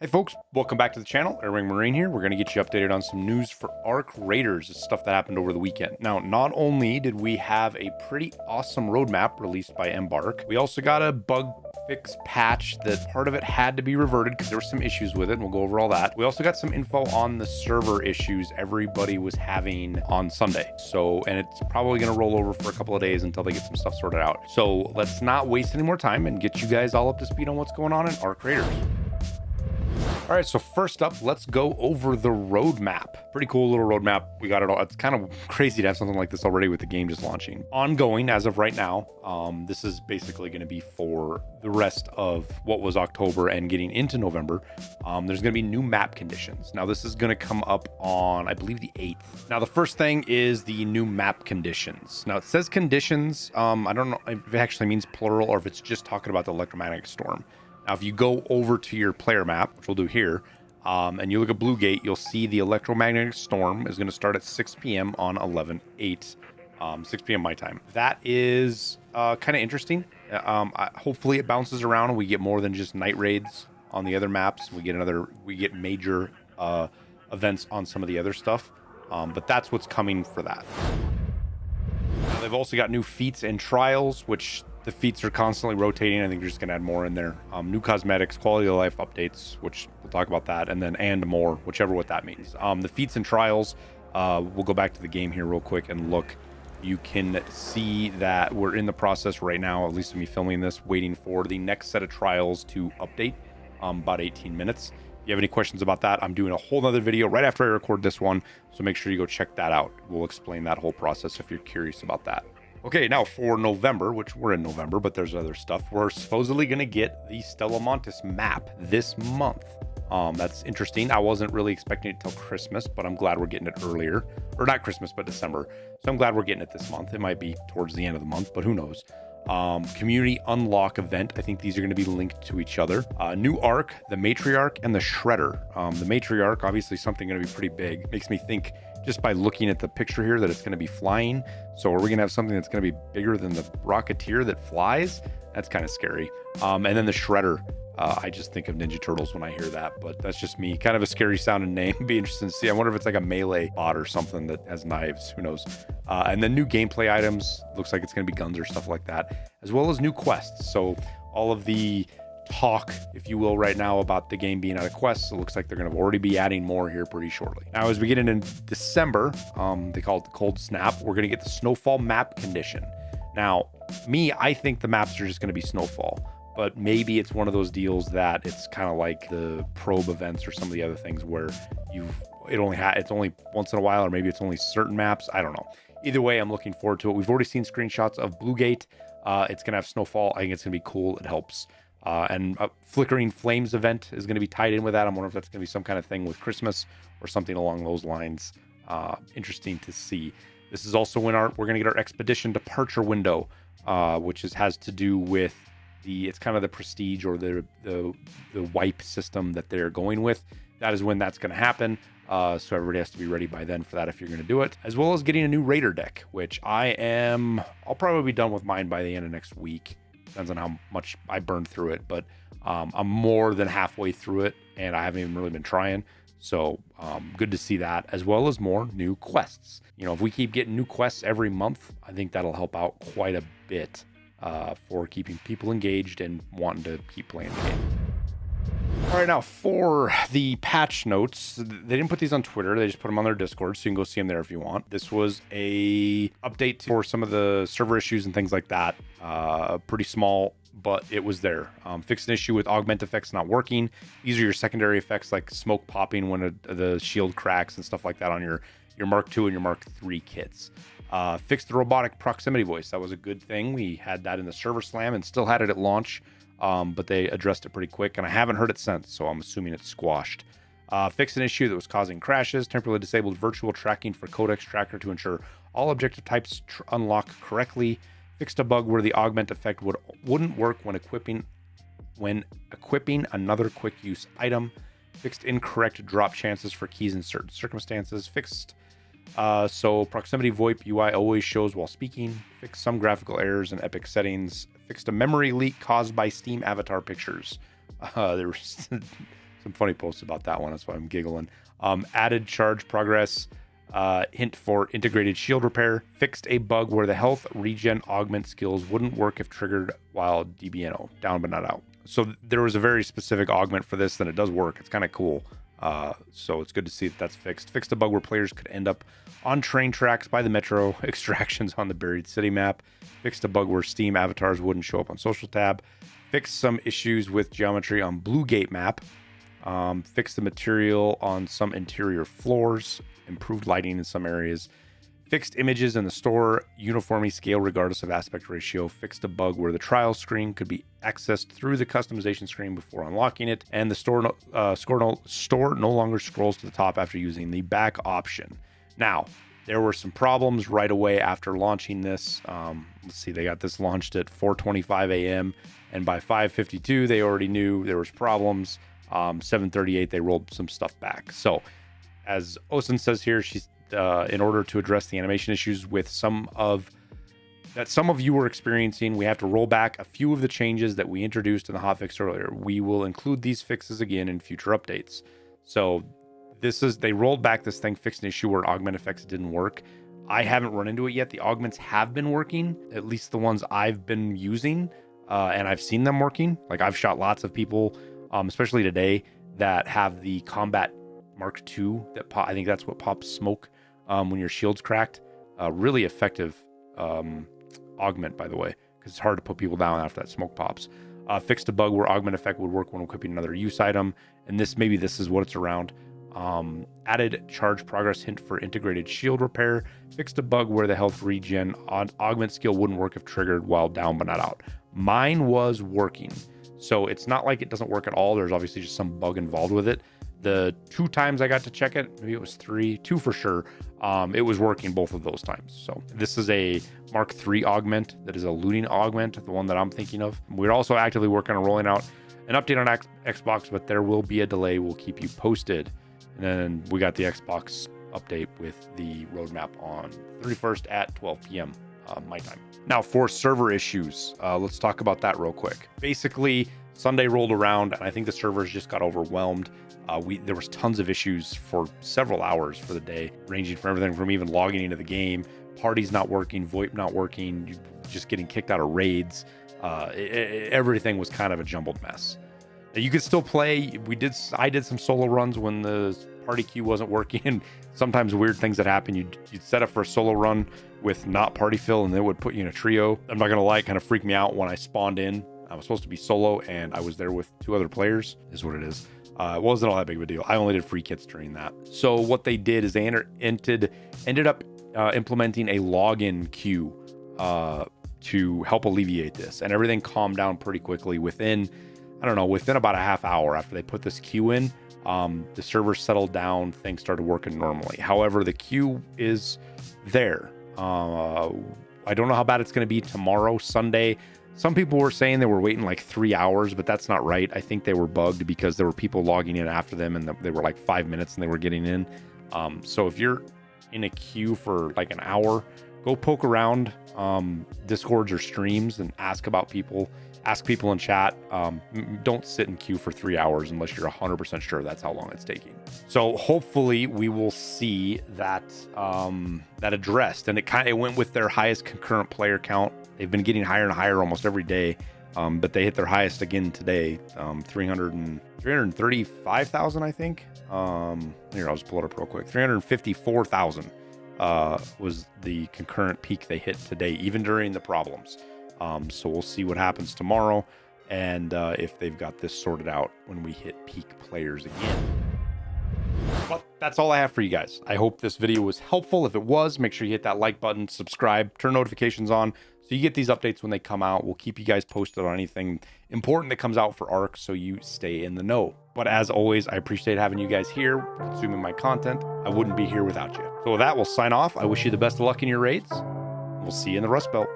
Hey folks, welcome back to the channel. Airwingmarine here. We're going to get you updated on some news for Arc Raiders, stuff that happened over the weekend. Now, not only did we have a pretty awesome roadmap released by Embark, we also got a bug fix patch that part of it had to be reverted because there were some issues with it, and we'll go over all that. We also got some info on the server issues everybody was having on Sunday. And it's probably going to roll over for a couple of days until they get some stuff sorted out. So let's not waste any more time and get you guys all up to speed on what's going on in Arc Raiders. All right, so first up, let's go over the roadmap. Pretty cool little roadmap. We got it all. It's kind of crazy to have something like this already with the game just launching. Ongoing as of right now, this is basically going to be for the rest of what was October and getting into November. There's going to be new map conditions. Now, this is going to come up on, I believe, the 8th. Now, the first thing is the new map conditions. Now, it says conditions. I don't know if it actually means plural or if it's just talking about the electromagnetic storm. Now, if you go over to your player map, which we'll do here, and you look at Blue Gate, you'll see the electromagnetic storm is going to start at 6 p.m. on 11/8, 6 p.m. my time. That is kind of interesting. Hopefully it bounces around and we get more than just night raids on the other maps. We get major events on some of the other stuff, but that's what's coming for that. Now, they've also got new feats and trials, which the feats are constantly rotating. I think you're just going to add more in there. New cosmetics, quality of life updates, which we'll talk about that, and more, whichever what that means. The feats and trials, we'll go back to the game here real quick and look. You can see that we're in the process right now, at least of me filming this, waiting for the next set of trials to update, about 18 minutes. If you have any questions about that, I'm doing a whole nother video right after I record this one, so make sure you go check that out. We'll explain that whole process if you're curious about that. Okay, now for November, which we're in November, but there's other stuff. We're supposedly going to get the Stella Montis map this month. That's interesting. I wasn't really expecting it till Christmas, but I'm glad we're getting it earlier. Or not Christmas, but December. So I'm glad we're getting it this month. It might be towards the end of the month, but who knows. Community unlock event. I think these are going to be linked to each other. New arc, the matriarch and the shredder. The matriarch, obviously something going to be pretty big. Makes me think just by looking at the picture here that it's going to be flying. So are we going to have something that's going to be bigger than the Rocketeer that flies? That's kind of scary. And then the shredder. I just think of Ninja Turtles when I hear that, but that's just me. Kind of a scary sounding name. Be interesting to see. I wonder if it's like a melee bot or something that has knives. Who knows? And then new gameplay items. Looks like it's going to be guns or stuff like that, as well as new quests. So all of the talk, if you will, right now about the game being out of quests, it looks like they're going to already be adding more here pretty shortly. Now, as we get into December, they call it the cold snap. We're going to get the snowfall map condition. Now, I think the maps are just going to be snowfall. But maybe it's one of those deals that it's kind of like the probe events or some of the other things where it's only once in a while, or maybe it's only certain maps. I don't know. Either way, I'm looking forward to it. We've already seen screenshots of Blue Gate. It's gonna have snowfall. I think it's gonna be cool. It helps. And a flickering flames event is gonna be tied in with that. I'm wondering if that's gonna be some kind of thing with Christmas or something along those lines. Interesting to see. This is also when we're gonna get our expedition departure window, which has to do with it's kind of the prestige or the wipe system that they're going with. That is when that's going to happen. So everybody has to be ready by then for that if you're going to do it, as well as getting a new Raider deck, which I'll probably be done with mine by the end of next week. Depends on how much I burned through it, but I'm more than halfway through it and I haven't even really been trying. So good to see that, as well as more new quests. You know, if we keep getting new quests every month, I think that'll help out quite a bit. For keeping people engaged and wanting to keep playing the game. All right, now for the patch notes, they didn't put these on Twitter. They just put them on their Discord, so you can go see them there if you want. This was a update for some of the server issues and things like that. Pretty small, but it was there. Fixed an issue with augment effects not working. These are your secondary effects like smoke popping when the shield cracks and stuff like that on your Mark II and your Mark III kits. Fixed the robotic proximity voice. That was a good thing. We had that in the server slam and still had it at launch, but they addressed it pretty quick, and I haven't heard it since, so I'm assuming it's squashed. Fixed an issue that was causing crashes. Temporarily disabled virtual tracking for codex tracker to ensure all objective types unlock correctly. Fixed a bug where the augment effect wouldn't work when equipping another quick use item. Fixed incorrect drop chances for keys in certain circumstances. Fixed so proximity VoIP UI always shows while speaking. Fixed some graphical errors in Epic settings. Fixed a memory leak caused by Steam avatar pictures. There was some funny posts about that one. That's why I'm giggling. Added charge progress. Hint for integrated shield repair. Fixed a bug where the health regen augment skills wouldn't work if triggered while DBNO, down but not out. So there was a very specific augment for this, and it does work. It's kind of cool. So it's good to see that that's fixed. Fixed a bug where players could end up on train tracks by the metro, extractions on the buried city map. Fixed a bug where Steam avatars wouldn't show up on social tab. Fixed some issues with geometry on Blue Gate map. Fixed the material on some interior floors. Improved lighting in some areas. Fixed images in the store, uniformly scale regardless of aspect ratio. Fixed a bug where the trial screen could be accessed through the customization screen before unlocking it, and the store no longer scrolls to the top after using the back option. Now, there were some problems right away after launching this. Let's see, they got this launched at 4:25 a.m. and by 5:52 they already knew there was problems. 7:38 they rolled some stuff back. So, as Osen says here, she's in order to address the animation issues with some of you were experiencing, we have to roll back a few of the changes that we introduced in the hotfix earlier. We will include these fixes again in future updates. So they rolled back this thing, fixed an issue where augment effects didn't work. I haven't run into it yet. The augments have been working, at least the ones I've been using, and I've seen them working. Like I've shot lots of people, especially today, that have the combat Mark II that I think that's what pops smoke when your shield's cracked. Really effective augment, by the way, because it's hard to put people down after that smoke pops. Fixed a bug where augment effect would work when equipping another use item, and maybe this is what it's around. Added charge progress hint for integrated shield repair. Fixed a bug where the health regen augment skill wouldn't work if triggered while down but not out. Mine was working, so it's not like it doesn't work at all. There's obviously just some bug involved with it. The 2 times I got to check it, maybe it was 2 for sure, it was working both of those times. So this is a Mark III augment that is a looting augment, the one that I'm thinking of. We're also actively working on rolling out an update on Xbox, but there will be a delay. We'll keep you posted. And then we got the Xbox update with the roadmap on 31st at 12 p.m. My time. Now for server issues, let's talk about that real quick. Basically, Sunday rolled around and I think the servers just got overwhelmed. There was tons of issues for several hours for the day, ranging from everything from even logging into the game, parties not working, VoIP not working, just getting kicked out of raids. Everything was kind of a jumbled mess. Now, you could still play. I did some solo runs when the party queue wasn't working, and sometimes weird things that happen. You'd set up for a solo run with not party fill, and they would put you in a trio. I'm not gonna lie, it kind of freaked me out when I spawned in. I was supposed to be solo, and I was there with 2 other players, is what it is. It wasn't all that big of a deal. I only did free kits during that. So what they did is they ended up implementing a login queue to help alleviate this, and everything calmed down pretty quickly within about a half hour after they put this queue in. The server settled down, things started working normally. However, the queue is there. I don't know how bad it's going to be tomorrow, Sunday. Some people were saying they were waiting like 3 hours, but that's not right. I think they were bugged because there were people logging in after them, and they were like 5 minutes and they were getting in. So if you're in a queue for like an hour, go poke around Discords or streams and ask people in chat. Don't sit in queue for 3 hours unless you're 100% sure that's how long it's taking. So hopefully we will see that addressed, and it went with their highest concurrent player count. They've been getting higher and higher almost every day, but they hit their highest again today, 335,000, I think. Here, I'll just pull it up real quick. 354,000 was the concurrent peak they hit today, even during the problems. So we'll see what happens tomorrow, and if they've got this sorted out when we hit peak players again. But that's all I have for you guys. I hope this video was helpful. If it was, make sure you hit that like button, subscribe, turn notifications on so you get these updates when they come out. We'll keep you guys posted on anything important that comes out for ARC so you stay in the know. But as always, I appreciate having you guys here, consuming my content. I wouldn't be here without you. So with that, we'll sign off. I wish you the best of luck in your raids. We'll see you in the Rust Belt.